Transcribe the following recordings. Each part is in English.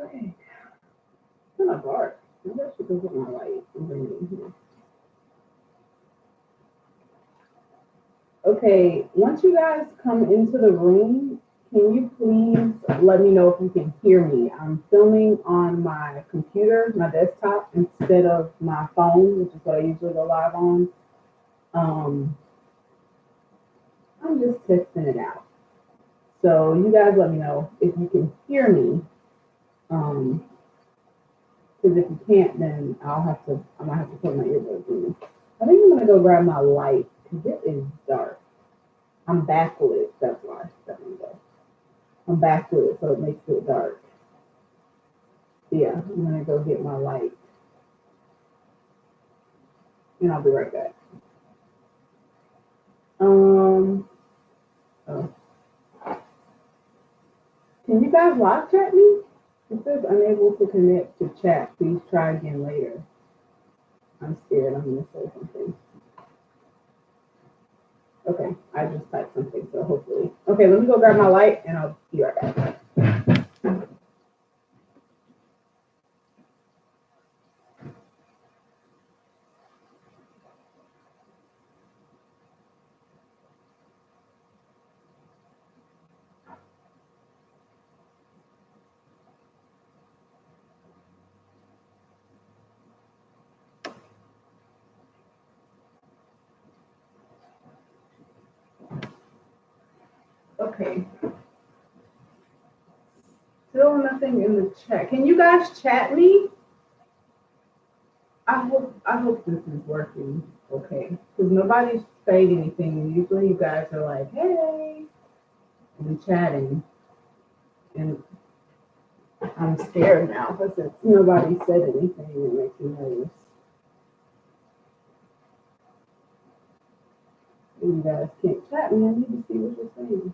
Okay. It's kind of dark. Maybe I should go get my light and bring it in here. Okay, once you guys come into the room, can you please let me know if you can hear me? I'm filming on my computer, my desktop, instead of my phone, which is what I usually go live on. Um, I'm just testing it out. So you guys let me know if you can hear me. Because if you can't, then I might have to put my earbuds in. I think I'm gonna go grab my light because it is dark. I'm backlit, that's why. That one go. I'm backlit, so it makes it dark. Yeah, I'm gonna go get my light, and I'll be right back. Oh. Can you guys live chat me? It says unable to connect to chat. Please try again later. I'm scared I'm gonna say something. Okay, I just typed something, so hopefully. Okay, let me go grab my light and I'll be right back. Okay. Still nothing in the chat. Can you guys chat me? I hope this is working okay. Because nobody's saying anything. Usually you guys are like, hey, and chatting. And I'm scared now because since nobody said anything, it makes me nervous. You guys can't chat me. I need to see what you're saying.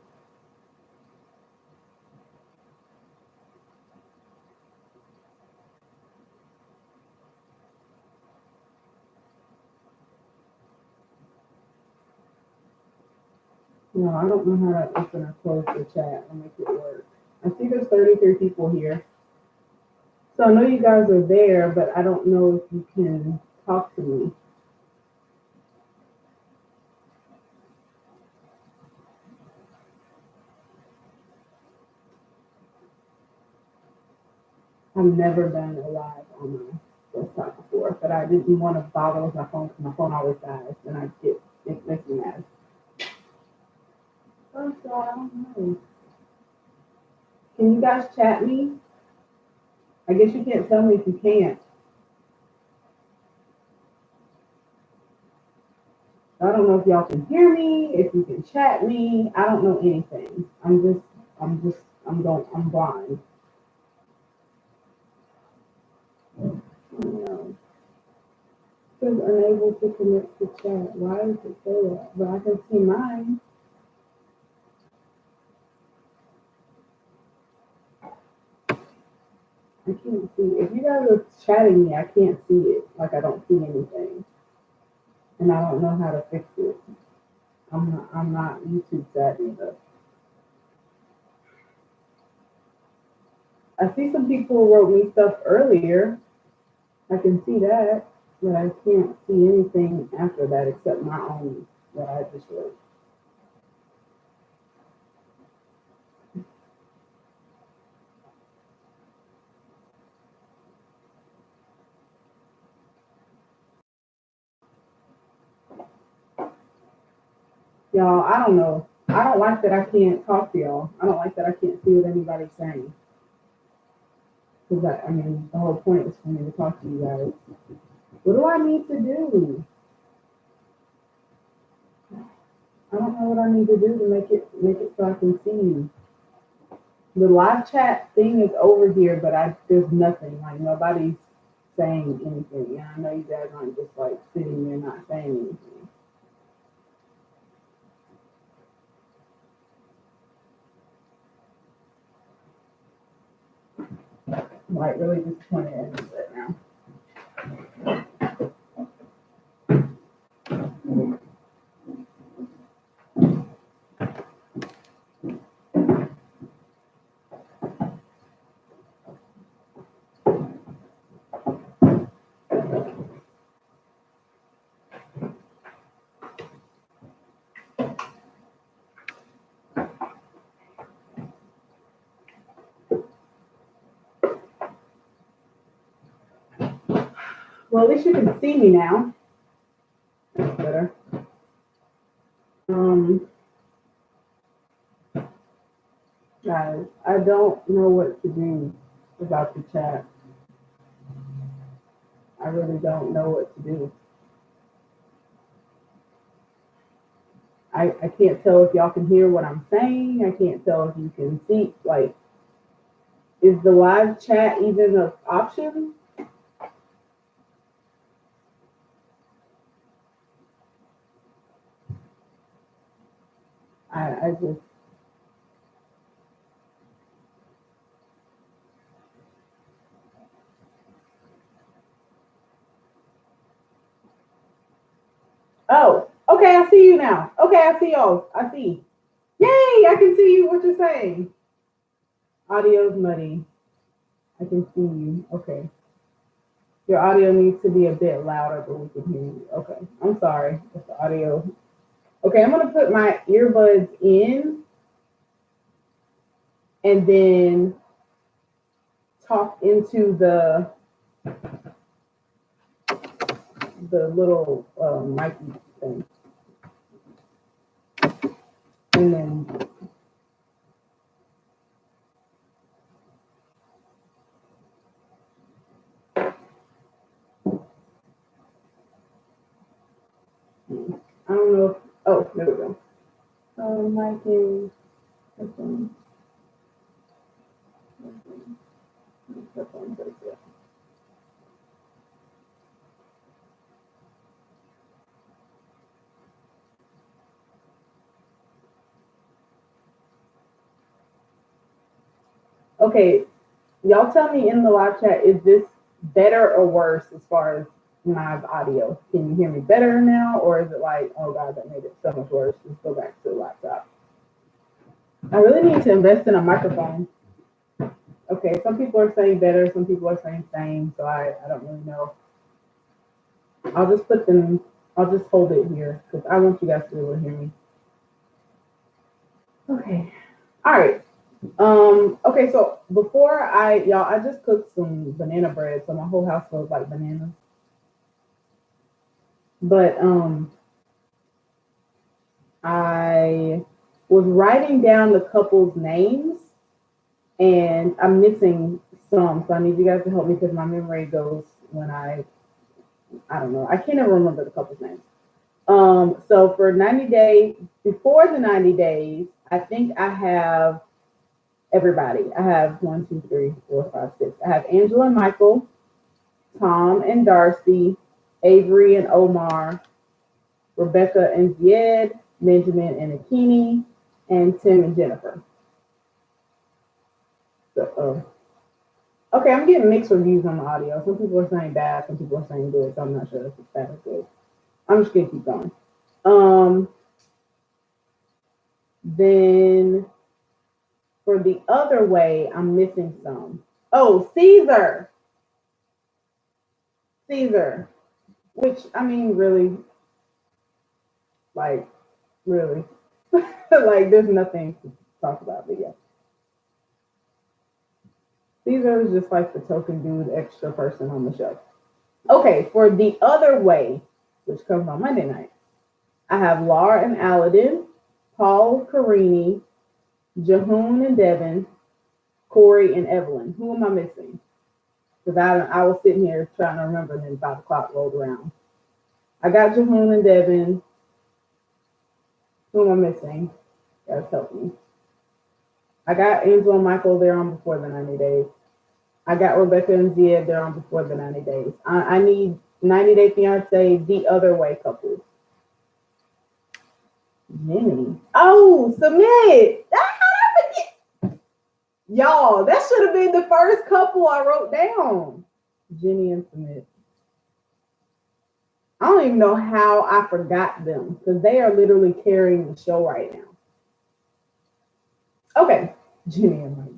No, I don't know how to open or close the chat and make it work. I see there's 33 people here. So I know you guys are there, but I don't know if you can talk to me. I've never done a live on my desktop before, but I didn't want to bother with my phone because my phone always dies and it makes me mad. So I don't know. Can you guys chat me? I guess you can't tell me if you can't. I don't know if y'all can hear me, if you can chat me. I don't know anything. I'm blind. I don't know. It says unable to connect to chat. Why does it say that? But I can see mine. I can't see. If you guys are chatting me, I can't see it. Like I don't see anything. And I don't know how to fix it. I'm not YouTube savvy though. I see some people wrote me stuff earlier. I can see that, but I can't see anything after that except my own that I just wrote. Y'all, I don't know. I don't like that I can't talk to y'all. I don't like that I can't see what anybody's saying. Because I mean, the whole point is for me to talk to you guys. What do I need to do? I don't know what I need to do to make it so I can see you. The live chat thing is over here, but there's nothing. Like nobody's saying anything. And I know you guys aren't just like sitting there not saying anything. I'm like really disappointed in this right now. Well, at least you can see me now. That's better. Guys, I don't know what to do about the chat. I really don't know what to do. I can't tell if y'all can hear what I'm saying. I can't tell if you can see. Like, is the live chat even an option? I just. Oh, okay, I see you now. Okay, I see y'all. I see. Yay, I can see you, what you're saying. Audio's muddy. I can see you. Okay. Your audio needs to be a bit louder, but we can hear you. Okay. I'm sorry if the audio. Okay, I'm gonna put my earbuds in and then talk into the little mic thing. And then I don't know if, oh, there we go. Mic is, okay, y'all tell me in the live chat, is this better or worse as far as my audio? Can you hear me better now, or is it like, oh God, that made it so much worse? Let's go back to the laptop. I really need to invest in a microphone. Okay, some people are saying better, some people are saying same, so I don't really know. I'll just hold it here because I want you guys to be able to hear me. Okay, all right. Okay, so before I just cooked some banana bread, so my whole house smells like bananas. But I was writing down the couple's names and I'm missing some, so I need you guys to help me because my memory goes when I don't know. I can't even remember the couple's names. So for 90 days, before the 90 days, I think I have everybody. I have 1, 2, 3, 4, 5, 6. I have Angela and Michael, Tom and Darcy, Avery and Omar, Rebecca and Zied, Benjamin and Akini, and Tim and Jennifer. So, okay, I'm getting mixed reviews on the audio. Some people are saying bad, some people are saying good, so I'm not sure if it's bad or good. I'm just gonna keep going. Then for the other way, I'm missing some. Oh, Caesar, which I mean, really, like, really, like, there's nothing to talk about, but yeah. Caesar is just like the token dude, extra person on the show. Okay, for the other way, which comes on Monday night, I have Laura and Aladdin, Paul, Karine, Jihoon and Deavan, Corey and Evelin. Who am I missing? Because I was sitting here trying to remember, and then 5 o'clock rolled around. I got Jihoon and Deavan. Who am I missing? Guys, help me. I got Angela and Michael. They're on before the 90 days. I got Rebecca and Zied. They're on before the 90 days. I need 90 Day Fiance, the other way couple. Jenny. Oh, Sumit. How did I forget? Y'all, that should have been the first couple I wrote down. Jenny and Sumit. I don't even know how I forgot them because they are literally carrying the show right now. Okay, Jenny and Mike.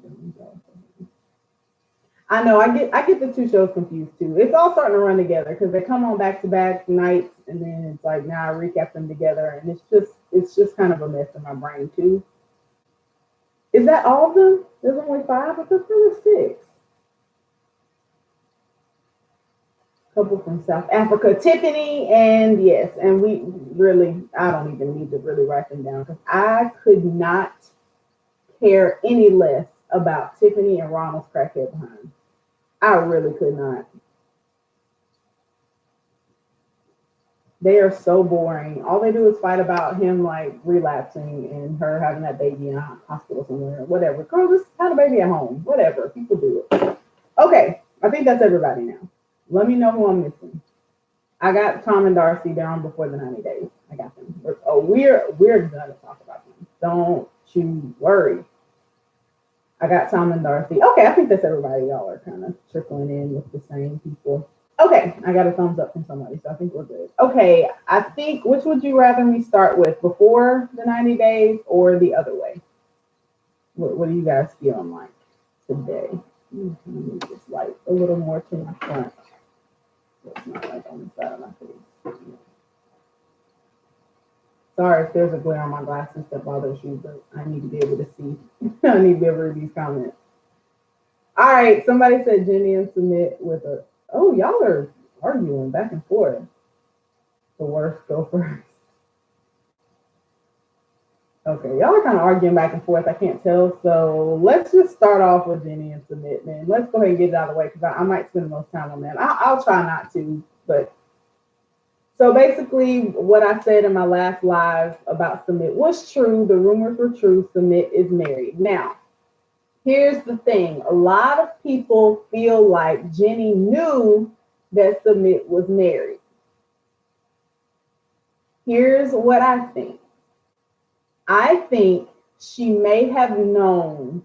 I know I get the two shows confused too. It's all starting to run together because they come on back-to-back nights, and then it's like now I recap them together, and it's just kind of a mess in my brain too. Is that all of them? There's only 5, but there's really 6. couple from South Africa, Tiffany, and yes, and we really, I don't even need to really write them down because I could not care any less about Tiffany and Ronald's crackhead behind. I really could not. They are so boring. All they do is fight about him like relapsing and her having that baby in a hospital somewhere. Whatever. Girl, just have a baby at home. Whatever. People do it. Okay. I think that's everybody now. Let me know who I'm missing. I got Tom and Darcy down before the 90 days. I got them. We're gonna talk about them. Don't you worry. I got Tom and Darcy. Okay, I think that's everybody. Y'all are kind of trickling in with the same people. Okay, I got a thumbs up from somebody, so I think we're good. Okay, I think, which would you rather me start with, before the 90 days or the other way? What do you guys feeling like today? Let me move this light a little more to my front. So it's not like on the side of my face. Sorry if there's a glare on my glasses that bothers you, but I need to be able to see. I need to be able to read these comments. All right, somebody said Jenny and Sumit with a, oh, y'all are arguing back and forth. The worst go first. Okay, y'all are kind of arguing back and forth. I can't tell. So let's just start off with Jenny and Sumit, man. Let's go ahead and get it out of the way because I might spend the most time on that. I'll try not to, but so basically what I said in my last live about Sumit was true. The rumors were true. Sumit is married. Now, here's the thing. A lot of people feel like Jenny knew that Sumit was married. Here's what I think. I think she may have known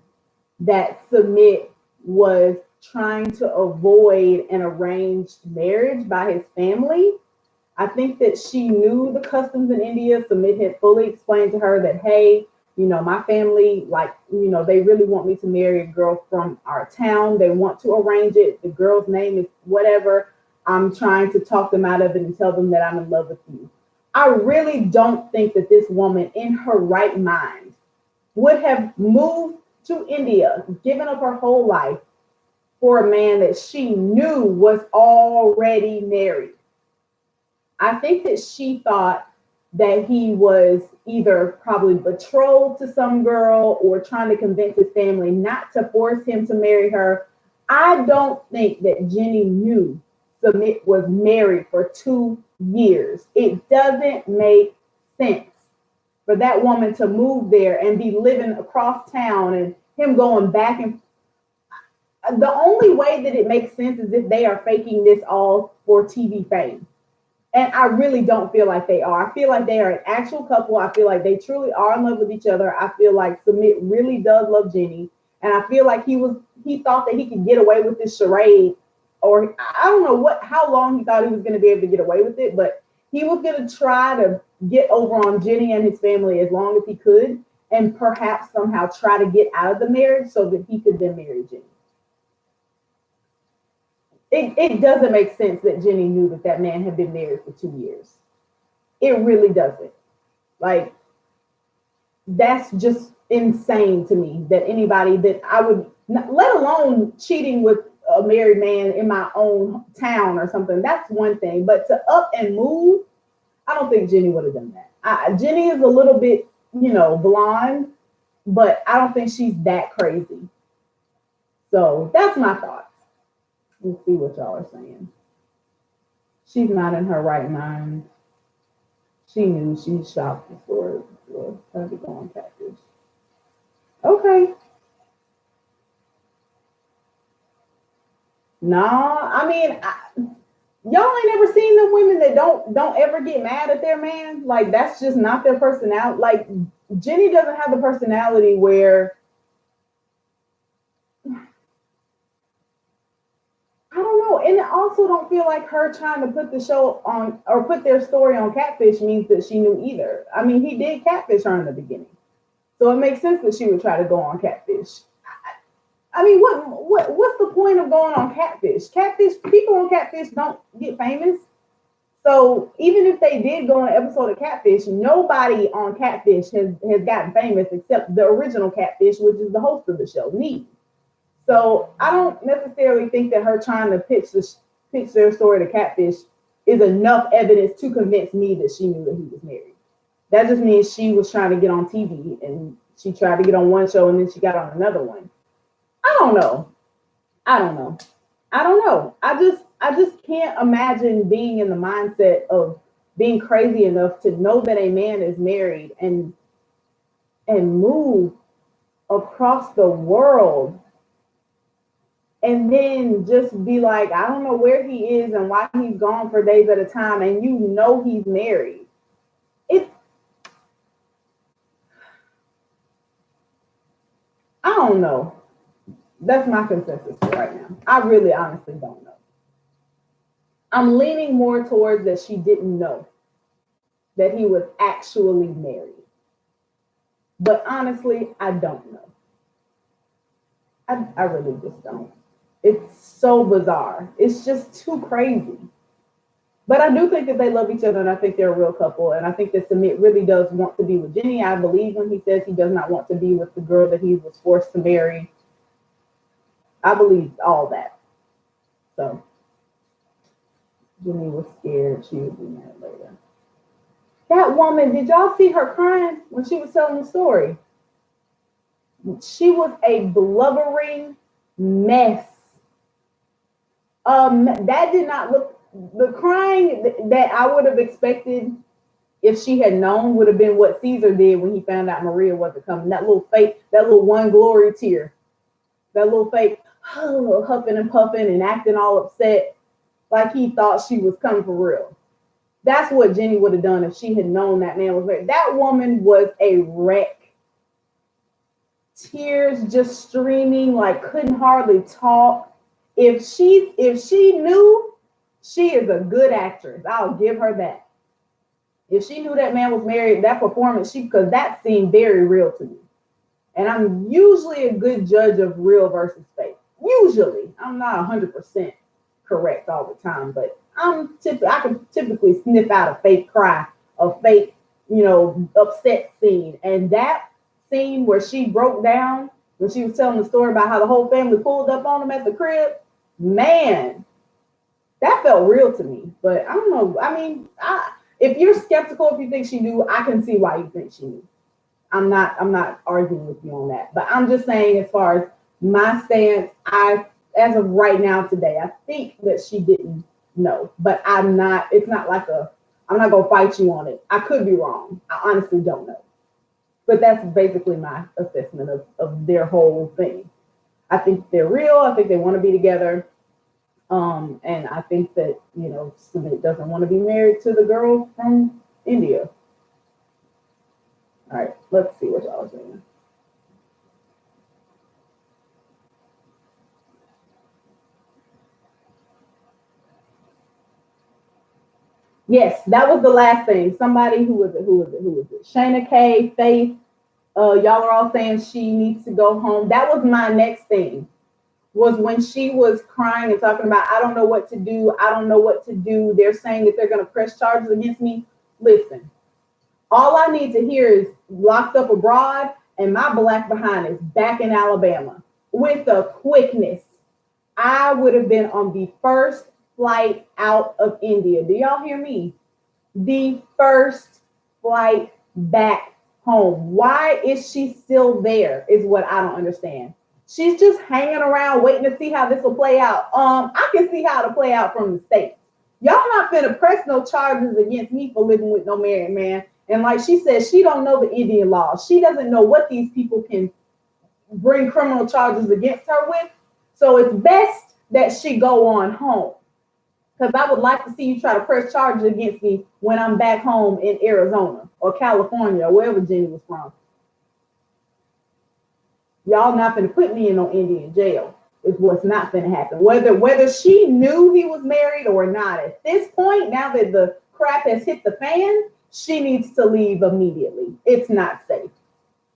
that Sumit was trying to avoid an arranged marriage by his family. I think that she knew the customs in India. Sumit had fully explained to her that, hey, you know, my family, like, you know, they really want me to marry a girl from our town. They want to arrange it. The girl's name is whatever. I'm trying to talk them out of it and tell them that I'm in love with you. I really don't think that this woman in her right mind would have moved to India, given up her whole life for a man that she knew was already married. I think that she thought that he was either probably betrothed to some girl or trying to convince his family not to force him to marry her. I don't think that Jenny knew Sumit was married for 2 years. It doesn't make sense for that woman to move there and be living across town and him going back and the only way that it makes sense is if they are faking this all for TV fame. And I really don't feel like they are. I feel like they are an actual couple. I feel like they truly are in love with each other. I feel like Sumit really does love Jenny. And I feel like he thought that he could get away with this charade, or I don't know how long he thought he was going to be able to get away with it, but he was going to try to get over on Jenny and his family as long as he could, and perhaps somehow try to get out of the marriage so that he could then marry Jenny. It doesn't make sense that Jenny knew that man had been married for 2 years. It really doesn't. Like, that's just insane to me that anybody that I would, let alone cheating with a married man in my own town or something, that's one thing. But to up and move, I don't think Jenny would have done that. Jenny is a little bit, blonde, but I don't think she's that crazy. So that's my thoughts. Let's see what y'all are saying. She's not in her right mind. She knew she shopped before trying to go on catfish. Okay. No, I mean, y'all ain't ever seen them women that don't ever get mad at their man. Like, that's just not their personality. Like, Jenny doesn't have the personality where, I don't know. And I also don't feel like her trying to put the show on or put their story on Catfish means that she knew either. I mean, he did catfish her in the beginning. So it makes sense that she would try to go on Catfish. I mean, what's the point of going on Catfish? Catfish, people on Catfish don't get famous. So even if they did go on an episode of Catfish, nobody on Catfish has gotten famous except the original Catfish, which is the host of the show, Nee. So I don't necessarily think that her trying to pitch pitched their story to Catfish is enough evidence to convince me that she knew that he was married. That just means she was trying to get on TV and she tried to get on one show and then she got on another one. I don't know. I don't know. I don't know. I just can't imagine being in the mindset of being crazy enough to know that a man is married and move across the world and then just be like, I don't know where he is and why he's gone for days at a time, and you know he's married. I don't know. That's my consensus for right now. I really honestly don't know. I'm leaning more towards that she didn't know that he was actually married. But honestly, I don't know. I really just don't. It's so bizarre. It's just too crazy. But I do think that they love each other, and I think they're a real couple. And I think that Sumit really does want to be with Jenny. I believe when he says he does not want to be with the girl that he was forced to marry. I believe all that. So Jenny was scared she would be mad later. That woman, did y'all see her crying when she was telling the story? She was a blubbering mess. That did not look, the crying that I would have expected if she had known would have been what Caesar did when he found out Maria wasn't coming. That little fake, that little one glory tear, that little fake huffing and puffing and acting all upset like he thought she was coming for real. That's what Jenny would have done if she had known that man was married. That woman was a wreck. Tears just streaming, like couldn't hardly talk. If she knew, she is a good actress. I'll give her that. If she knew that man was married, that performance, because that seemed very real to me. And I'm usually a good judge of real versus fake. Usually, I'm not 100% correct all the time, but I can typically sniff out a fake cry, a fake, upset scene. And that scene where she broke down when she was telling the story about how the whole family pulled up on them at the crib, man, that felt real to me. But I don't know. I mean, if you're skeptical, if you think she knew, I can see why you think she knew. I'm not arguing with you on that. But I'm just saying, as far as my stance, as of right now today, I think that she didn't know. But it's not like I'm not gonna fight you on it. I could be wrong. I honestly don't know. But that's basically my assessment of their whole thing. I think they're real. I think they want to be together. And I think that, Sumit doesn't want to be married to the girl from India. All right, let's see what y'all are saying. Yes, that was the last thing. Somebody, who was it? Shayna K, Faith, y'all are all saying she needs to go home. That was my next thing, was when she was crying and talking about, I don't know what to do. I don't know what to do. They're saying that they're going to press charges against me. Listen, all I need to hear is locked up abroad and my black behind is back in Alabama with a quickness. I would have been on the first flight out of India. Do y'all hear me? The first flight back home. Why is she still there is what I don't understand. She's just hanging around waiting to see how this will play out. I can see how it'll play out from the States. Y'all not finna press no charges against me for living with no married man. And like she said, she don't know the Indian laws. She doesn't know what these people can bring criminal charges against her with. So it's best that she go on home. Because I would like to see you try to press charges against me when I'm back home in Arizona or California or wherever Jenny was from. Y'all not gonna put me in no Indian jail. Is what's not gonna happen. Whether she knew he was married or not, at this point, now that the crap has hit the fan, she needs to leave immediately. It's not safe.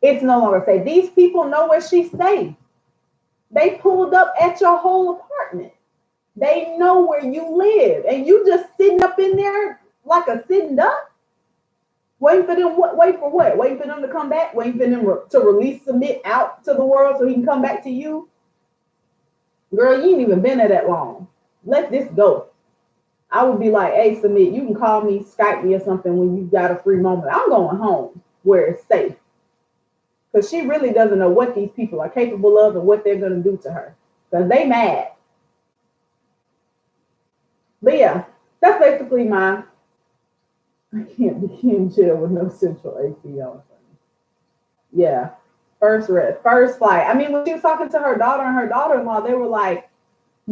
It's no longer safe. These people know where she stays. They pulled up at your whole apartment. They know where you live, and you just sitting up in there like a sitting duck, waiting for them. Wait for what? Waiting for them to come back. Waiting for them to release Sumit out to the world so he can come back to you. Girl, you ain't even been there that long. let this go. I would be like, hey, Sumit, you can call me, Skype me or something when you got a free moment. I'm going home where it's safe. Because she really doesn't know what these people are capable of and what they're going to do to her. Because they mad. But yeah, that's basically my, I can't be in jail with no central AC on. Yeah. First flight. I mean, when she was talking to her daughter and her daughter-in-law, they were like,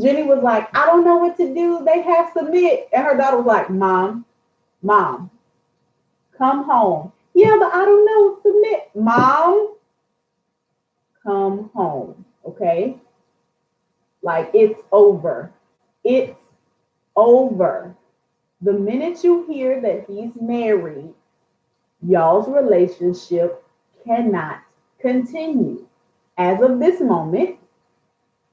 Jenny was like, I don't know what to do. They have Sumit. And her daughter was like, Mom, come home. Yeah, but I don't know. Sumit. Mom, come home. Okay? Like, it's over. It's over. The minute you hear that he's married, y'all's relationship cannot continue. As of this moment,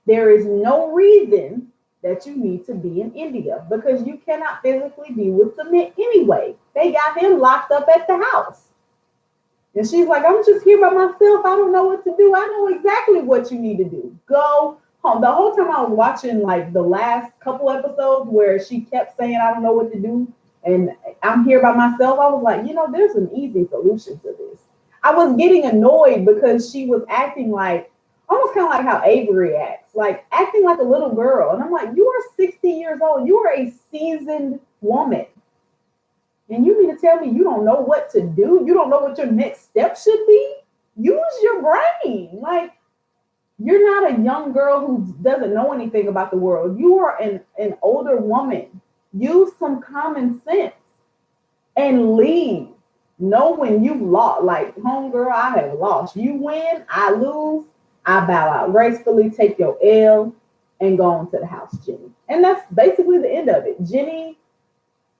there is no reason that you need to be in India because you cannot physically be with Sumit anyway. They got him locked up at the house. And she's like, I'm just here by myself. I don't know what to do. I know exactly what you need to do. Go home. The whole time I was watching like the last couple episodes where she kept saying, I don't know what to do. And I'm here by myself. I was like, there's an easy solution to this. I was getting annoyed because she was acting like, almost kind of like how Avery acts, like acting like a little girl. And I'm like, you are 60 years old. You are a seasoned woman. And you mean to tell me you don't know what to do? You don't know what your next step should be? Use your brain. Like, you're not a young girl who doesn't know anything about the world. You are an older woman. Use some common sense and leave. Know when you've lost. Like, homegirl, I have lost. You win, I lose. I bow out gracefully, take your L, and go on to the house, Jenny. And that's basically the end of it. Jenny,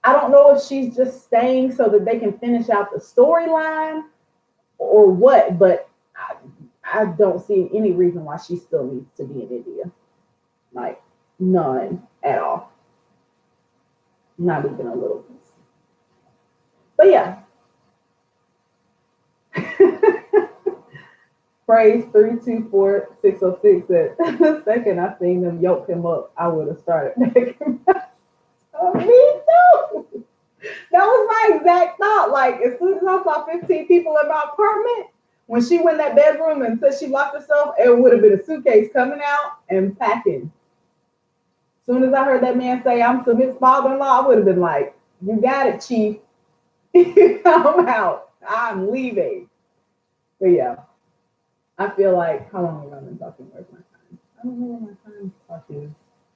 I don't know if she's just staying so that they can finish out the storyline or what, but I don't see any reason why she still needs to be in India. Like, none at all. Not even a little piece. But yeah. Praise 324606 said, the second I seen them yoke him up, I would have started making me too. That was my exact thought. Like, as soon as I saw 15 people in my apartment, when she went in that bedroom and said she locked herself, it would have been a suitcase coming out and packing. As soon as I heard that man say, I'm Sumit's father-in-law, I would have been like, you got it, chief. I'm out. I'm leaving. But yeah, I feel like, how long have I been talking? Where's my time? I don't know where my time clock is.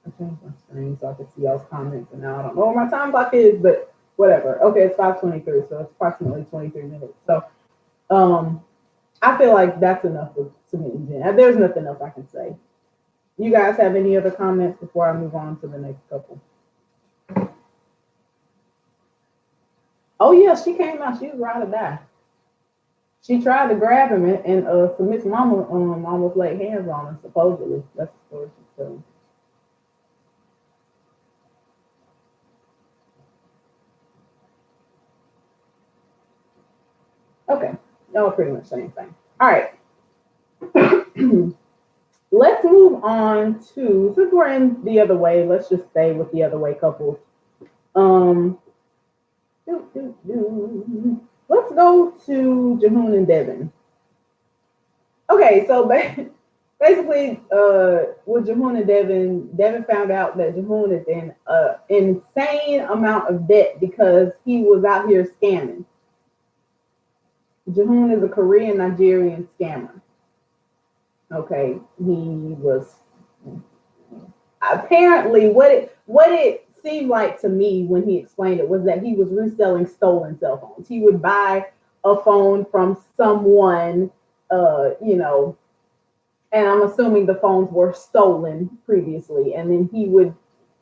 I changed my screen so I could see y'all's comments, and now I don't know where my time clock is, but whatever. Okay, it's 5:23, so it's approximately 23 minutes. So I feel like that's enough for Sumit and Jen. There's nothing else I can say. You guys have any other comments before I move on to the next couple? Oh yeah, she came out. She was ride or die. She tried to grab him, and Sumit's mama almost laid hands on him. Supposedly, that's the story she's telling. Okay, y'all pretty much same thing. All right. Let's move on to, since we're in the other way, let's just stay with the other way couples. Let's go to Jihoon and Deavan. Okay, so basically, with Jihoon and Deavan found out that Jihoon is in an insane amount of debt because he was out here scamming. Jihoon is a Korean Nigerian scammer. Okay, he was apparently what it seemed like to me when he explained it was that he was reselling stolen cell phones. He would buy a phone from someone, and I'm assuming the phones were stolen previously, and then he would,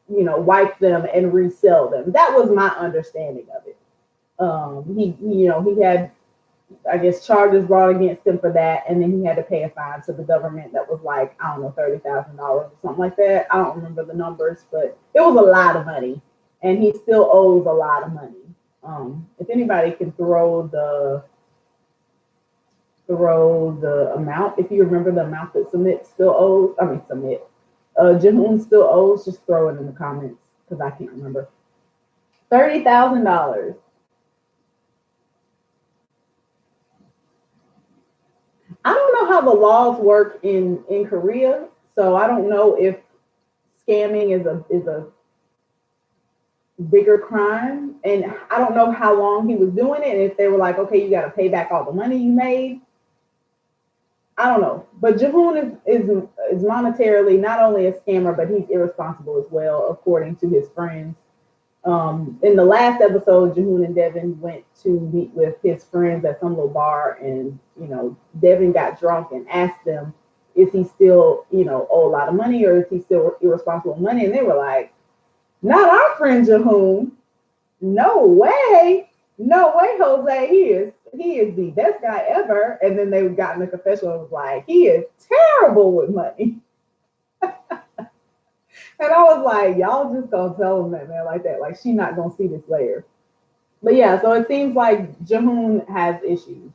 wipe them and resell them. That was my understanding of it. He had, I guess, charges brought against him for that, and then he had to pay a fine to the government that was like, I don't know, $30,000 or something like that. I don't remember the numbers, but it was a lot of money, and he still owes a lot of money. If anybody can throw the amount, if you remember the amount that Sumit still owes, Jihoon still owes. Just throw it in the comments because I can't remember. $30,000. I don't know how the laws work in Korea, so I don't know if scamming is a bigger crime, and I don't know how long he was doing it. And if they were like, okay, you got to pay back all the money you made. I don't know, but Jihoon is monetarily not only a scammer, but he's irresponsible as well, according to his friends. In the last episode, Jihoon and Deavan went to meet with his friends at some little bar, and Deavan got drunk and asked them, "Is he still owe a lot of money, or is he still irresponsible with money?" And they were like, "Not our friend Jihoon. No way, no way, Jose. He is the best guy ever." And then they got in the confessional and was like, "He is terrible with money." And I was like, y'all just gonna tell him that, man, like that. Like, she not gonna see this later. But yeah, so it seems like Jihoon has issues.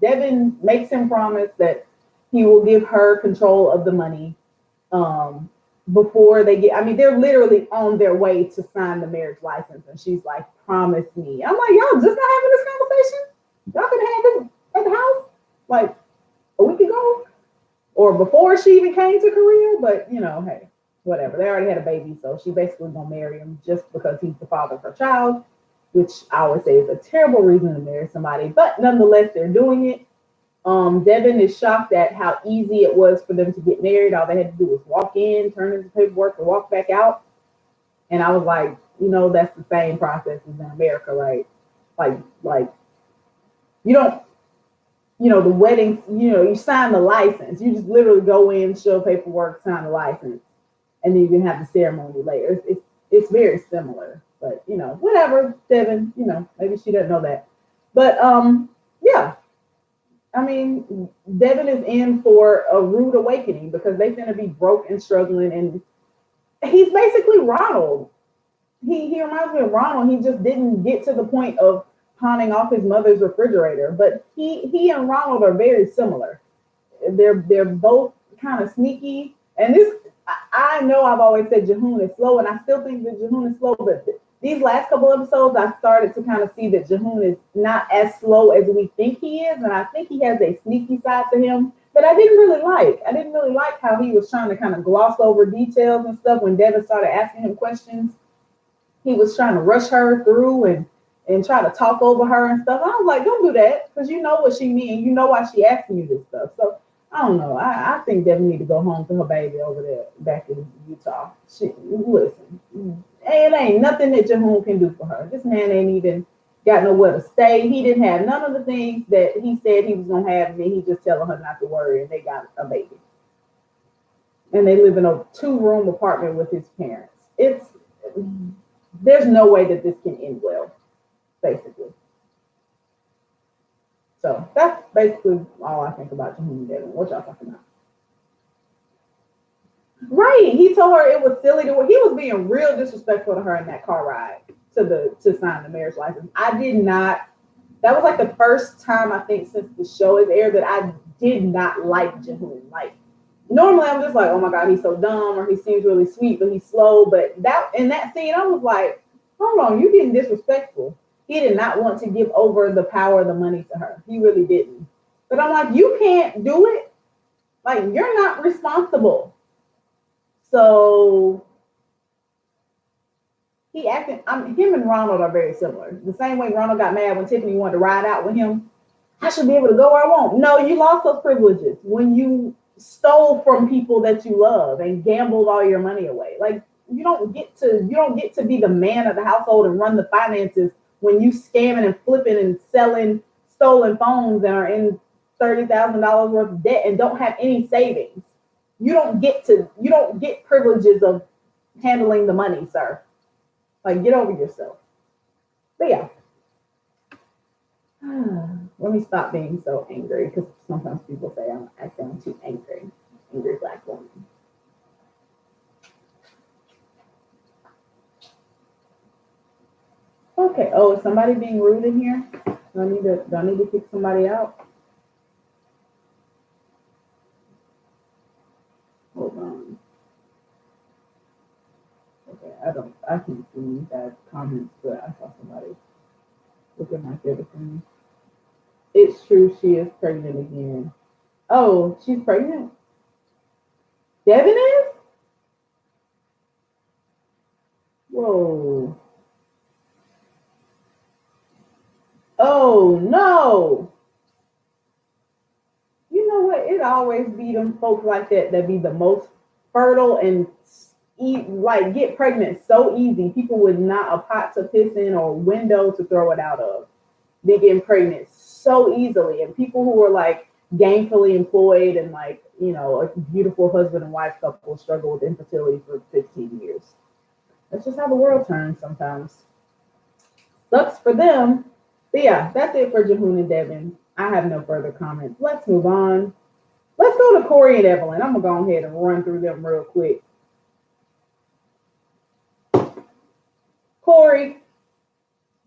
Deavan makes him promise that he will give her control of the money before they get, I mean, they're literally on their way to sign the marriage license. And she's like, promise me. I'm like, y'all just not having this conversation? Y'all could have this at the house like a week ago or before she even came to Korea. But, hey, whatever. They already had a baby. So she basically gonna marry him just because he's the father of her child, which I would say is a terrible reason to marry somebody. But nonetheless, they're doing it. Deavan is shocked at how easy it was for them to get married. All they had to do was walk in, turn in the paperwork, and walk back out. And I was like, that's the same process as in America, right? Like you don't, the wedding, you sign the license. You just literally go in, show paperwork, sign the license, and then you can have the ceremony later. It's very similar, but whatever, Deavan, maybe she doesn't know that. But yeah. I mean, Deavan is in for a rude awakening because they're going to be broke and struggling. And he's basically Ronald. He reminds me of Ronald. He just didn't get to the point of pawning off his mother's refrigerator. But he and Ronald are very similar. They're both kind of sneaky. And this, I know I've always said Jihoon is slow, and I still think that Jihoon is slow. But these last couple episodes, I started to kind of see that Jihoon is not as slow as we think he is. And I think he has a sneaky side to him that I didn't really like. I didn't really like how he was trying to kind of gloss over details and stuff when Deavan started asking him questions. He was trying to rush her through and try to talk over her and stuff. I was like, don't do that, because you know what she means. You know why she asking you this stuff. So I don't know. I think Deavan need to go home to her baby over there back in Utah. Listen, it ain't nothing that Jihoon can do for her. This man ain't even got nowhere to stay. He didn't have none of the things that he said he was gonna have, and then he just telling her not to worry, and they got a baby. And they live in a 2-room apartment with his parents. There's no way that this can end well, basically. So that's basically all I think about Jihoon and Deavan. What y'all talking about? Right. He told her it was silly he was being real disrespectful to her in that car ride to sign the marriage license. I did not. That was like the first time I think since the show is aired that I did not like Jihoon. Like, normally I'm just like, oh my God, he's so dumb, or he seems really sweet, but he's slow. But in that scene, I was like, hold on, you're getting disrespectful. He did not want to give over the power of the money to her. He really didn't. But I'm like, you can't do it. Like, you're not responsible. So him and Ronald are very similar. The same way Ronald got mad when Tiffany wanted to ride out with him. I should be able to go where I want. No, you lost those privileges when you stole from people that you love and gambled all your money away. Like, you don't get to be the man of the household and run the finances when you scamming and flipping and selling stolen phones and are in $30,000 worth of debt and don't have any savings. You don't get privileges of handling the money, sir. Like, get over yourself. But yeah. Let me stop being so angry, because sometimes people say I sound too angry. Angry Black woman. Okay. Oh, is somebody being rude in here? Do I need to kick somebody out? Hold on. I can't see that comments, but I saw somebody look at my favorite thing. It's true, she is pregnant again. Oh, she's pregnant? Devin is? Whoa. Oh no. You know what? It always be them folks like that be the most fertile and like get pregnant so easy. People with not a pot to piss in or window to throw it out of. They getting pregnant so easily. And people who are like gainfully employed and like, a beautiful husband and wife couple struggle with infertility for 15 years. That's just how the world turns sometimes. Sucks for them. But yeah, that's it for Jihoon and Deavan. I have no further comments. Let's move on. Let's go to Corey and Evelin. I'm gonna go ahead and run through them real quick. Corey,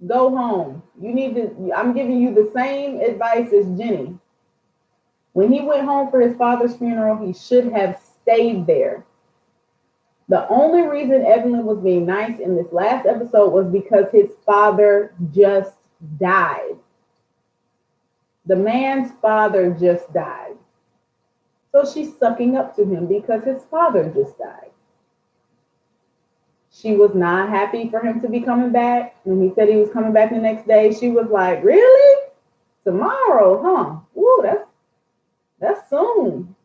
go home. I'm giving you the same advice as Jenny. When he went home for his father's funeral, he should have stayed there. The only reason Evelin was being nice in this last episode was because his father just died. The man's father just died. So she's sucking up to him because his father just died. She was not happy for him to be coming back. When he said he was coming back the next day, she was like, really? Tomorrow, huh? Ooh, that's soon.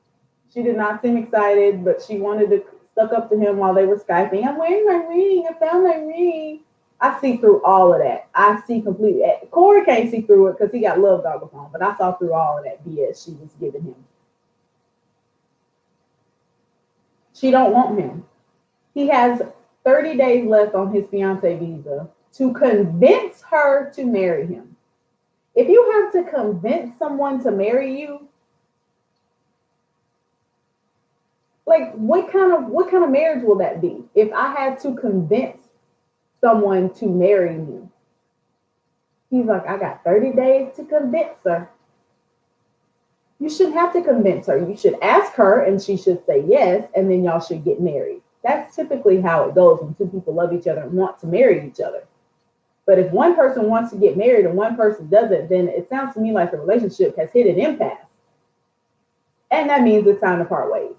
She did not seem excited, but she wanted to stuck up to him while they were Skyping. I'm wearing my ring. I found my ring. I see through all of that. I see completely. Corey can't see through it because he got love goggles on, but I saw through all of that BS she was giving him. She don't want him. He has 30 days left on his fiance visa to convince her to marry him. If you have to convince someone to marry you, like what kind of marriage will that be? If I had to convince someone to marry me, he's like, I got 30 days to convince her. You shouldn't have to convince her. You should ask her and she should say yes, and then y'all should get married. That's typically how it goes when two people love each other and want to marry each other. But if one person wants to get married and one person doesn't, then it sounds to me like the relationship has hit an impasse. And that means it's time to part ways.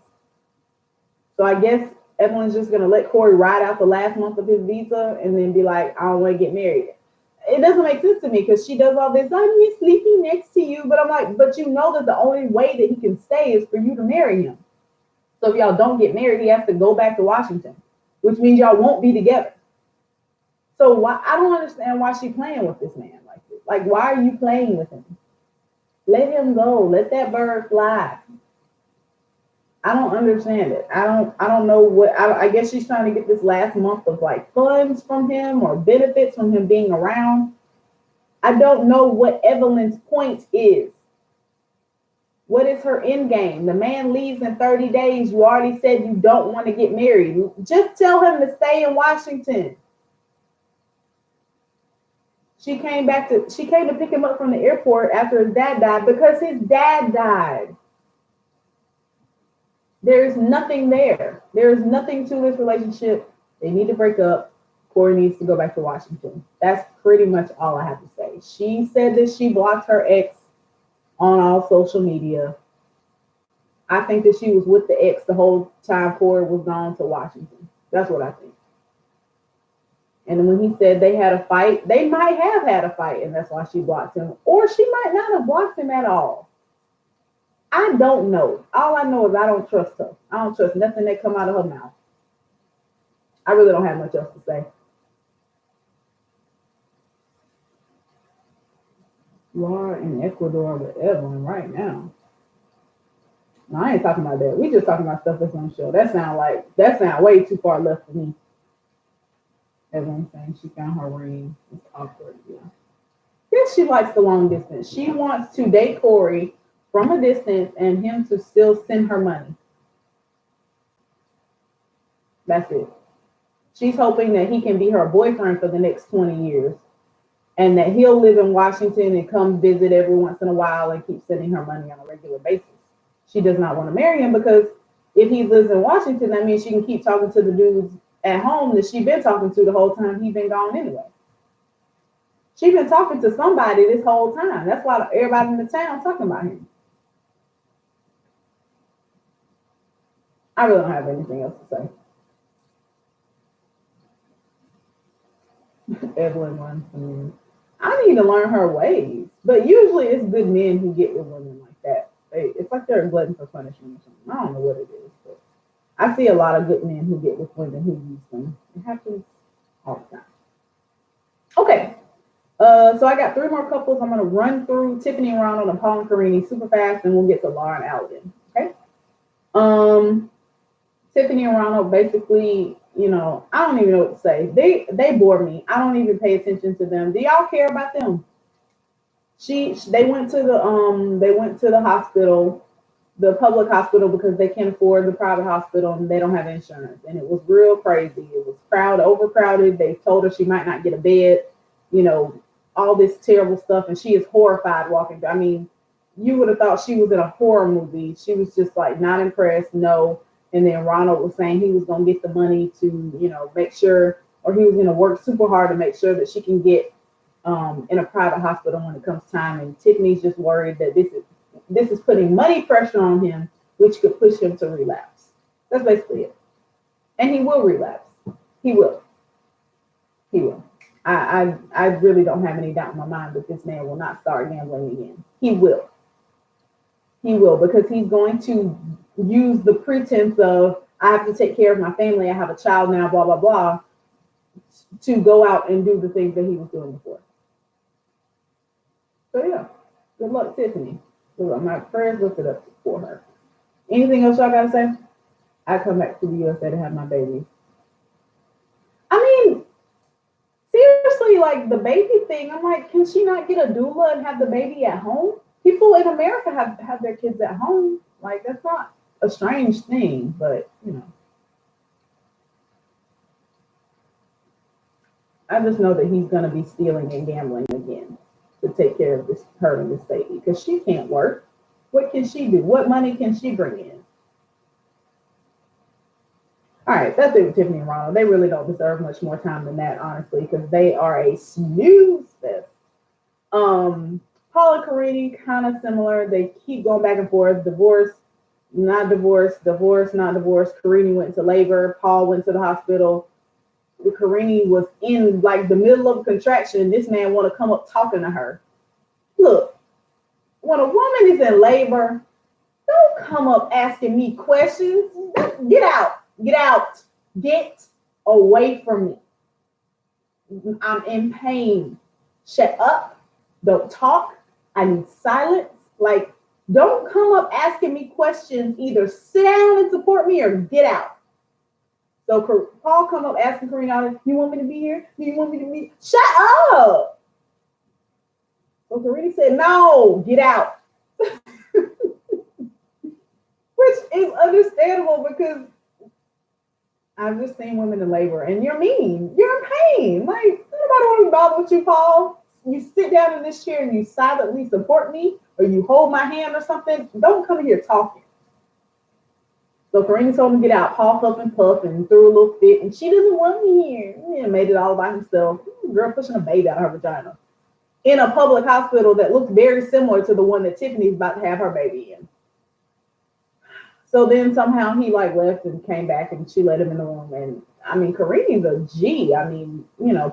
So I guess Evelin's just going to let Corey ride out the last month of his visa and then be like, I don't want to get married. It doesn't make sense to me because she does all this, I'm here sleeping next to you. But I'm like, but you know that the only way that he can stay is for you to marry him. So if y'all don't get married, he has to go back to Washington, which means y'all won't be together. So why I don't understand why she's playing with this man like this. Like, why are you playing with him? Let him go. Let that bird fly. I don't understand it. I don't know what, I guess she's trying to get this last month of like funds from him or benefits from him being around. I don't know what Evelin's point is. What is her end game? The man leaves in 30 days. You already said you don't want to get married. Just tell him to stay in Washington. She came to pick him up from the airport after his dad died because his dad died. There's nothing there. There's nothing to this relationship. They need to break up. Corey needs to go back to Washington. That's pretty much all I have to say. She said that she blocked her ex on all social media. I think that she was with the ex the whole time Corey was gone to Washington. That's what I think. And when he said they had a fight, they might have had a fight, and that's why she blocked him. Or she might not have blocked him at all. I don't know. All I know is I don't trust her. I don't trust nothing that come out of her mouth. I really don't have much else to say. Laura in Ecuador with Evelyn right now. No, I ain't talking about that. We just talking about stuff that's on the show. That sound way too far left for me. Evelyn saying she found her ring. It's awkward, yeah. Yes, she likes the long distance. She wants to date Corey from a distance and him to still send her money. That's it. She's hoping that he can be her boyfriend for the next 20 years and that he'll live in Washington and come visit every once in a while and keep sending her money on a regular basis. She does not want to marry him because if he lives in Washington, that means she can keep talking to the dudes at home that she been talking to the whole time he been gone anyway. She been talking to somebody this whole time. That's why everybody in the town talking about him. I really don't have anything else to say. Evelin wants me. I need to learn her ways. But usually it's good men who get with women like that. It's like they're a glutton for punishment or something. I don't know what it is, but I see a lot of good men who get with women who use them. It happens all the time. Okay. So I got 3 more couples. I'm gonna run through Tiffany and Ronald and Paul and Karine super fast, and we'll get to Laura and Evelin. Okay. Tiffany and Ronald basically, I don't even know what to say. They bore me. I don't even pay attention to them. Do y'all care about them? They went to the hospital, the public hospital, because they can't afford the private hospital and they don't have insurance. And it was real crazy. It was overcrowded. They told her she might not get a bed, all this terrible stuff. And she is horrified walking. I mean, you would have thought she was in a horror movie. She was just like not impressed. No. And then Ronald was saying he was going to get the money to, make sure, or he was going to work super hard to make sure that she can get in a private hospital when it comes time. And Tiffany's just worried that this is putting money pressure on him, which could push him to relapse. That's basically it. And he will relapse. He will. I really don't have any doubt in my mind that this man will not start gambling again. He will. Because he's going to use the pretense of, I have to take care of my family, I have a child now, blah, blah, blah, to go out and do the things that he was doing before. So yeah, good luck, Tiffany. My prayers lifted up for her. Anything else y'all gotta say? I come back to the USA to have my baby. I mean, seriously, like the baby thing, I'm like, can she not get a doula and have the baby at home? People in America have their kids at home. Like, that's not a strange thing, but I just know that he's gonna be stealing and gambling again to take care of her and this baby, because she can't work. What can she do? What money can she bring in? All right, that's it with Tiffany and Ronald. They really don't deserve much more time than that, honestly, because they are a snooze fest. Paul and Karine, kind of similar. They keep going back and forth. Divorce, not divorce, divorce, not divorce. Karine went into labor. Paul went to the hospital. Karine was in like the middle of a contraction. This man want to come up talking to her. Look, when a woman is in labor, don't come up asking me questions. Get out, get away from me. I'm in pain. Shut up. Don't talk. I need silence. Like, don't come up asking me questions. Either sit down and support me or get out. So Paul come up asking Karine, you want me to be here? Do you want me to be? Shut up. So Karine said, no, get out. Which is understandable, because I've just seen women in labor and you're mean. You're in pain. Like, nobody want to bother with you, Paul. You sit down in this chair and you silently support me, or you hold my hand or something. Don't come here talking. So Karine told him to get out. Paul huffed and puffed and threw a little fit, and she doesn't want me here. And made it all by himself. Girl pushing a baby out of her vagina in a public hospital that looked very similar to the one that Tiffany's about to have her baby in. So then somehow he like left and came back, and she let him in the room. And I mean, Karine's a G. I mean,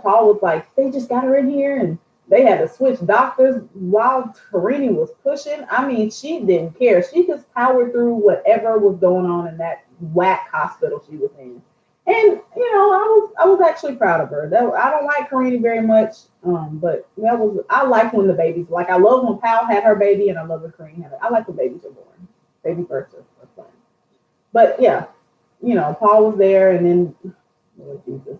Paul was like, they just got her in here and they had to switch doctors while Karine was pushing. I mean, she didn't care. She just powered through whatever was going on in that whack hospital she was in. And I was actually proud of her. I don't like Karine very much, but I like when the babies, like, I love when Powell had her baby, and I love when Karine had it. I like when babies are born. Baby births are fun. But yeah, Paul was there, and then Lord Jesus.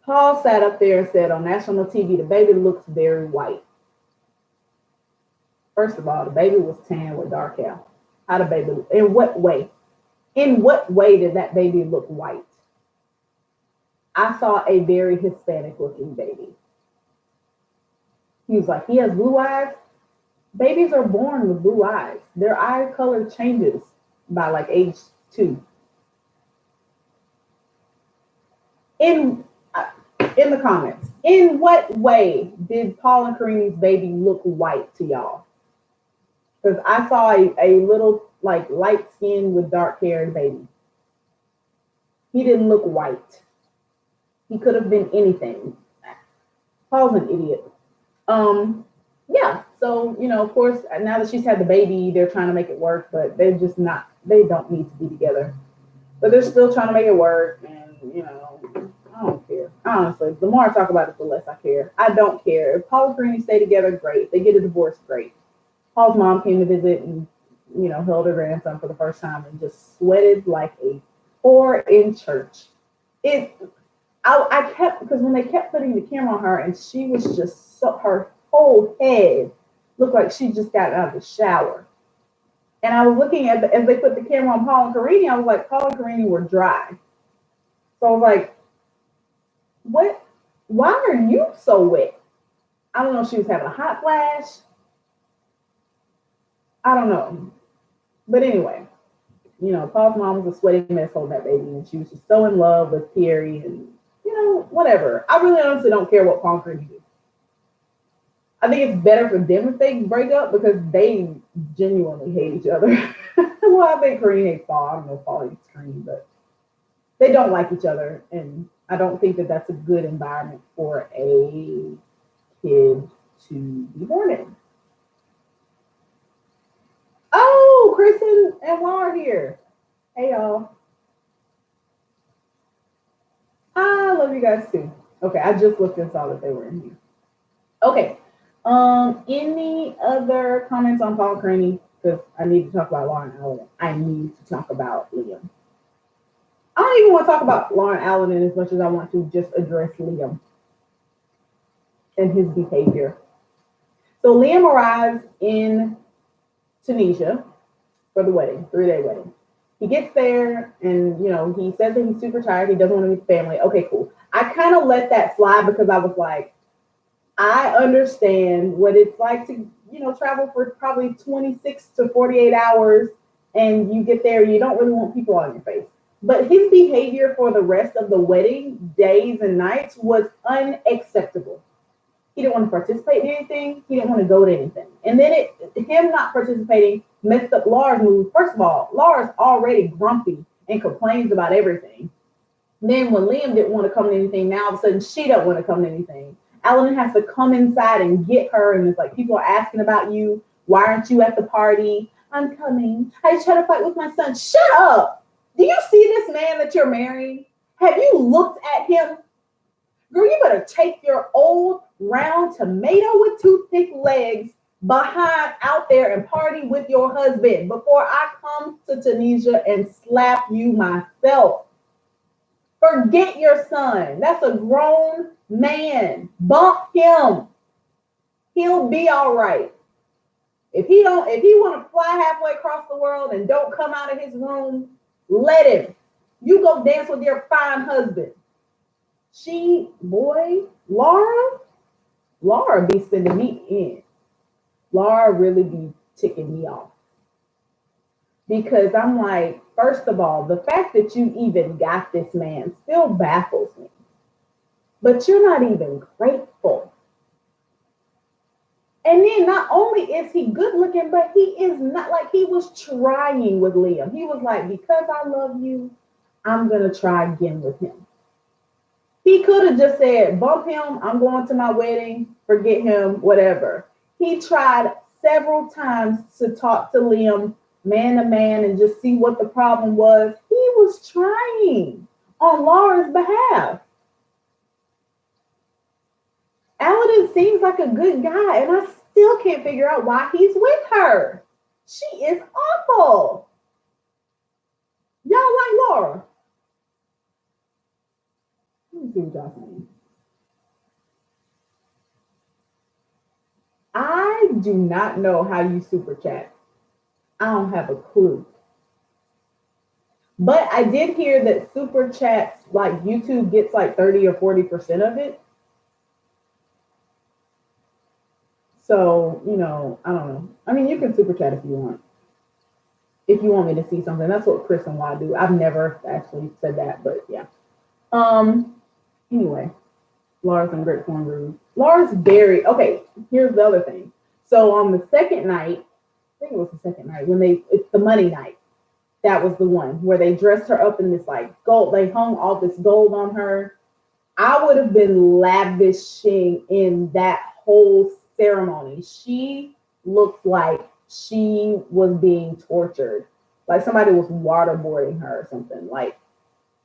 Paul sat up there and said on national TV, the baby looks very white. First of all, the baby was tan with dark hair. How the baby look? In what way? In what way did that baby look white? I saw a very Hispanic looking baby. He was like, he has blue eyes. Babies are born with blue eyes. Their eye color changes by like age 2. In in the comments, in what way did Paul and Karine's baby look white to y'all? Because I saw a little like light skin with dark haired baby. He didn't look white. He could have been anything. Paul's an idiot. Yeah. So, of course, now that she's had the baby, they're trying to make it work, but they're just not, they don't need to be together. But they're still trying to make it work. And, I don't care. Honestly, the more I talk about it, the less I care. I don't care. If Paul and Karine stay together, great. If they get a divorce, great. Paul's mom came to visit and, held her grandson for the first time and just sweated like a whore in church. I kept, because when they kept putting the camera on her and she was just, so, her whole head looked like she just got out of the shower. And I was looking at, as they put the camera on Paul and Karine, I was like, Paul and Karine were dry. So I was like, what? Why are you so wet? I don't know if she was having a hot flash. I don't know. But anyway, Paul's mom was a sweaty mess holding that baby, and she was just so in love with Pierre and, whatever. I really honestly don't care what Paul and Karine do. I think it's better for them if they break up because they genuinely hate each other. Well, I think Karine hates Paul. I don't know if Paul hates Karine, but they don't like each other. And I don't think that that's a good environment for a kid to be born in. Oh, Chris and Laura here. Hey, y'all. I love you guys too. Okay, I just looked and saw that they were in here. Okay. Any other comments on Paul Karine? Because I need to talk about Lauren Allen. I need to talk about Liam. I don't even want to talk about Lauren Allen as much as I want to just address Liam and his behavior. So Liam arrives in Tunisia for the wedding, 3-day wedding. He gets there and, he says that he's super tired. He doesn't want to meet the family. Okay, cool. I kind of let that slide because I was like, I understand what it's like to, travel for probably 26 to 48 hours and you get there, you don't really want people on your face. But his behavior for the rest of the wedding days and nights was unacceptable. He didn't want to participate in anything. He didn't want to go to anything. And then him not participating messed up Laura's mood. First of all, Laura's already grumpy and complains about everything. Then when Liam didn't want to come to anything, now all of a sudden she don't want to come to anything. Alan has to come inside and get her, and it's like people are asking about you. Why aren't you at the party? I'm coming. I just tried to fight with my son. Shut up. Do you see this man that you're marrying? Have you looked at him? Girl, you better take your old round tomato with toothpick legs behind out there and party with your husband before I come to Tunisia and slap you myself. Forget your son. That's a grown man. Bump him. He'll be all right. If he want to fly halfway across the world and don't come out of his room, let him. You go dance with your fine husband. Laura be sending me in. Laura really be ticking me off. Because I'm like, first of all, the fact that you even got this man still baffles me. But you're not even grateful. And then not only is he good looking, but he is not, like, he was trying with Liam. He was like, because I love you, I'm going to try again with him. He could have just said, bump him, I'm going to my wedding, forget him, whatever. He tried several times to talk to Liam man to man and just see what the problem was. He was trying on Laura's behalf. Alan seems like a good guy, and I still can't figure out why he's with her. She is awful. Y'all like Laura? Let me see what y'all saying. I do not know how you super chat. I don't have a clue. But I did hear that super chats, like YouTube gets like 30 or 40% of it. So, I don't know. I mean, you can super chat if you want. If you want me to see something. That's what Chris and Y do. I've never actually said that, but yeah. Anyway, Laura's in great form room. Laura's very okay. Here's the other thing. So on the second night, I think it was the second night when it's the money night. That was the one where they dressed her up in this like gold. They hung all this gold on her. I would have been lavishing in that whole ceremony. She looked like she was being tortured, like somebody was waterboarding her or something. Like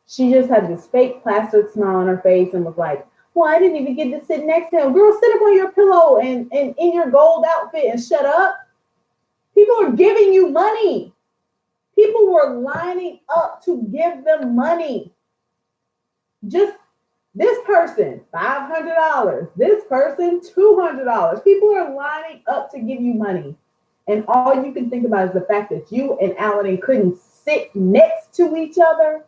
she just had this fake plastic smile on her face and was like, "Well, I didn't even get to sit next to him. Girl, sit up on your pillow and in your gold outfit and shut up." People are giving you money. People were lining up to give them money. Just this person, $500. This person, $200. People are lining up to give you money. And all you can think about is the fact that you and Alan couldn't sit next to each other.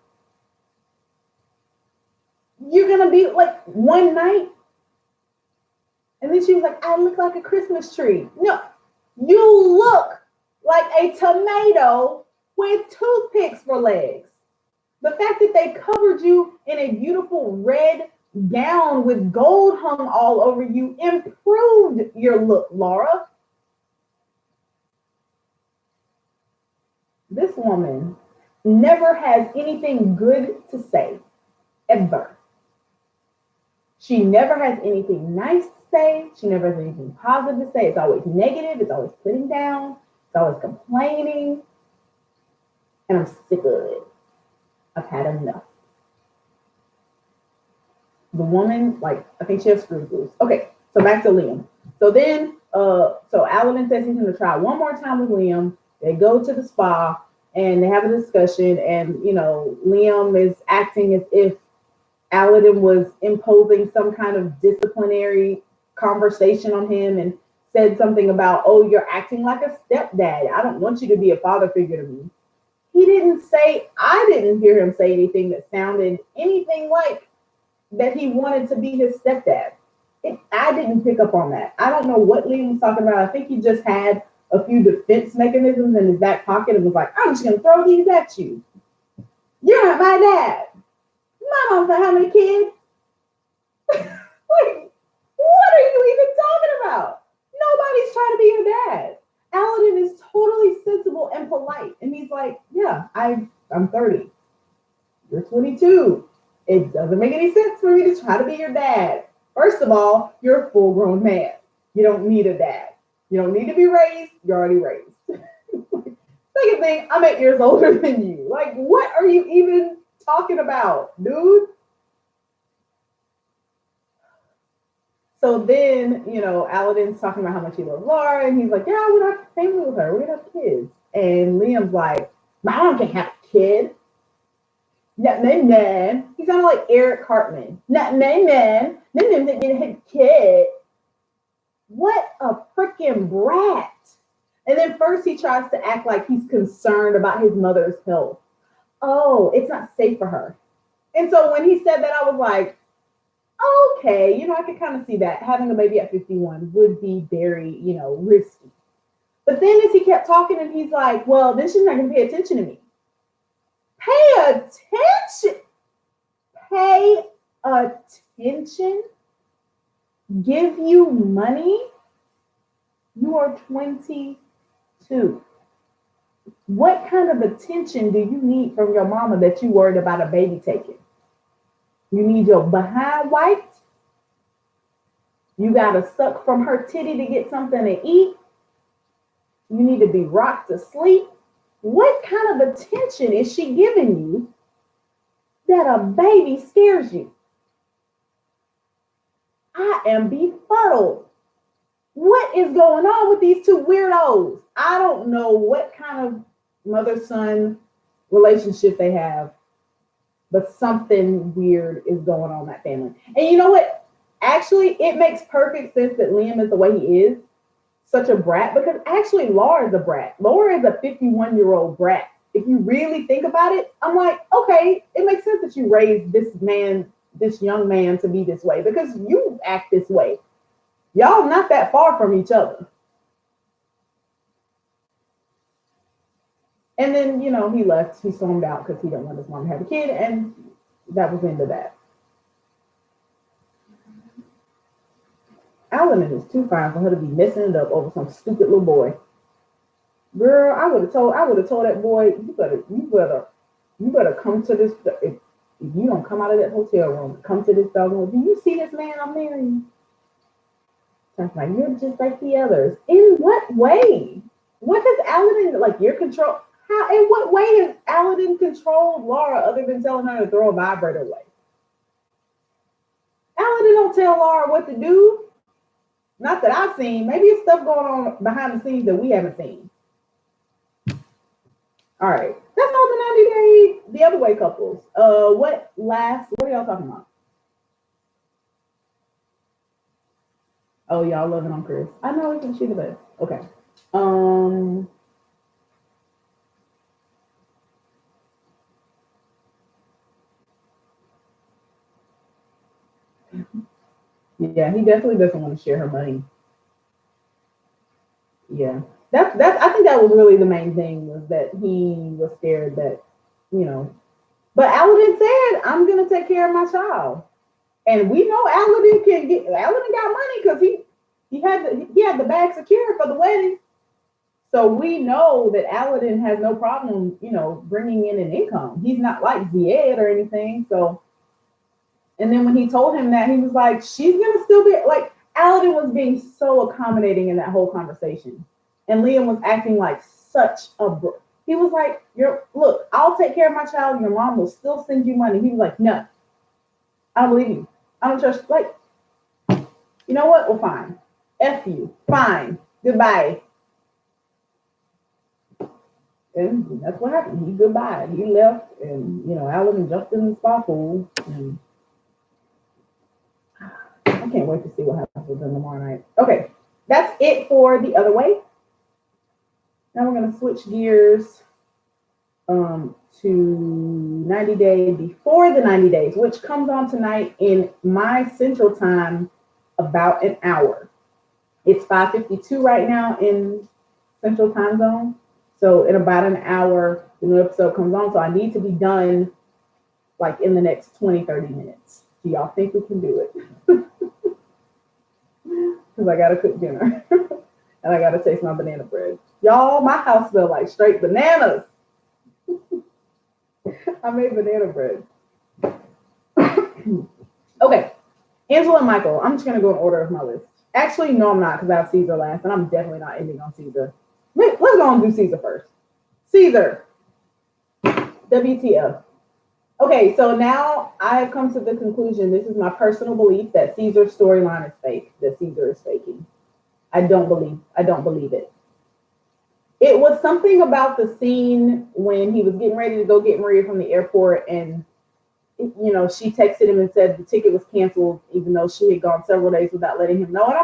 You're going to be like one night. And then she was like, "I look like a Christmas tree." No, you look like a tomato with toothpicks for legs. The fact that they covered you in a beautiful red gown with gold hung all over you improved your look, Laura. This woman never has anything good to say, ever. She never has anything nice to say. She never has anything positive to say. It's always negative. It's always putting down. It's always complaining. And I'm sick of it. I've had enough. The woman, like, I think she has screw loose. Okay, so back to Liam. So then, so Alan says he's going to try one more time with Liam. They go to the spa and they have a discussion. And, Liam is acting as if Alan was imposing some kind of disciplinary conversation on him and said something about, "Oh, you're acting like a stepdad. I don't want you to be a father figure to me." I didn't hear him say anything that sounded anything like that he wanted to be his stepdad. I didn't pick up on that. I don't know what Liam was talking about. I think he just had a few defense mechanisms in his back pocket and was like, "I'm just going to throw these at you. You're not my dad. My mom said how many kids?" Like, what are you even talking about? Nobody's trying to be your dad. Alan is totally sensible and polite. And he's like, "Yeah, I'm 30. You're 22. It doesn't make any sense for me to try to be your dad. First of all, you're a full grown man. You don't need a dad. You don't need to be raised. You're already raised." Second thing, I'm 8 years older than you. Like, what are you even talking about, dude? So then, Aladdin's talking about how much he loves Laura, and he's like, "Yeah, we're not family with her. We're gonna have kids." And Liam's like, "My mom can't have a kid." Nah, nah, nah. He sounded like Eric Cartman. Nah, nah, nah. Nah, nah, nah, nah, kid. What a freaking brat. And then first he tries to act like he's concerned about his mother's health. Oh, it's not safe for her. And so when he said that, I was like, okay, I could kind of see that. Having a baby at 51 would be very, risky. But then as he kept talking and he's like, "Well, then she's not going to pay attention to me." Pay attention. Pay attention. Give you money. You are 22. What kind of attention do you need from your mama that you worried about a baby taking? You need your behind wiped. You got to suck from her titty to get something to eat. You need to be rocked to sleep. What kind of attention is she giving you that a baby scares you? I am befuddled. What is going on with these two weirdos? I don't know what kind of mother-son relationship they have, but something weird is going on in that family. And you know what? Actually, it makes perfect sense that Liam is the way he is, such a brat, because actually Laura is a brat. Laura is a 51-year-old brat. If you really think about it, I'm like, okay, it makes sense that you raised this young man to be this way because you act this way. Y'all not that far from each other. And then, he left. He stormed out because he didn't want his mom to have a kid. And that was the end of that. Evelin is too fine for her to be messing it up over some stupid little boy. Girl, I would have told that boy, you better come to this. If you don't come out of that hotel room, come to this dog room. Do you see this man I'm marrying? That's like, you're just like the others. In what way? What has Aladdin, like, your control? How, in what way has Aladdin controlled Laura other than telling her to throw a vibrator away? Aladdin don't tell Laura what to do. Not that I've seen. Maybe it's stuff going on behind the scenes that we haven't seen. All right. That's all the 90 day, the other way couples. What are y'all talking about? Oh, y'all loving on Chris. I know we can shoot the best. Okay. Yeah, he definitely doesn't want to share her money. Yeah. That's I think that was really the main thing, was that he was scared that, you know, but Aladdin said, I'm gonna take care of my child. And we know Aladdin got money because he had the bag secured for the wedding. So we know that Aladdin has no problem, bringing in an income. He's not like Zied or anything. So, and then when he told him that, he was like, she's gonna still be like, Aladdin was being so accommodating in that whole conversation, and Liam was acting like such a. He was like, look, I'll take care of my child. Your mom will still send you money. He was like, no, I don't believe you. I don't trust. Like, you know what? Well, fine. F you. Fine. Goodbye. And that's what happened. He goodbye. He left, and Aladdin jumped in the spa pool. And I can't wait to see what happens with them tomorrow night. Okay, that's it for the other way. Now we're gonna switch gears to 90 Day Before the 90 Days, which comes on tonight in my Central Time, about an hour. It's 5:52 right now in Central Time Zone. So in about an hour, the new episode comes on. So I need to be done like in the next 20, 30 minutes. Do y'all think we can do it? Because I got to cook dinner. And I got to taste my banana bread. Y'all, my house smells like straight bananas. I made banana bread. Okay. Angela and Michael. I'm just going to go in order of my list. Actually, no, I'm not, because I have Caesar last. And I'm definitely not ending on Caesar. Let's go and do Caesar first. Caesar. WTF. Okay, so now I have come to the conclusion, this is my personal belief, that Caesar's storyline is fake, that Caesar is faking. I don't believe it. It was something about the scene when he was getting ready to go get Maria from the airport, and she texted him and said the ticket was canceled, even though she had gone several days without letting him know. And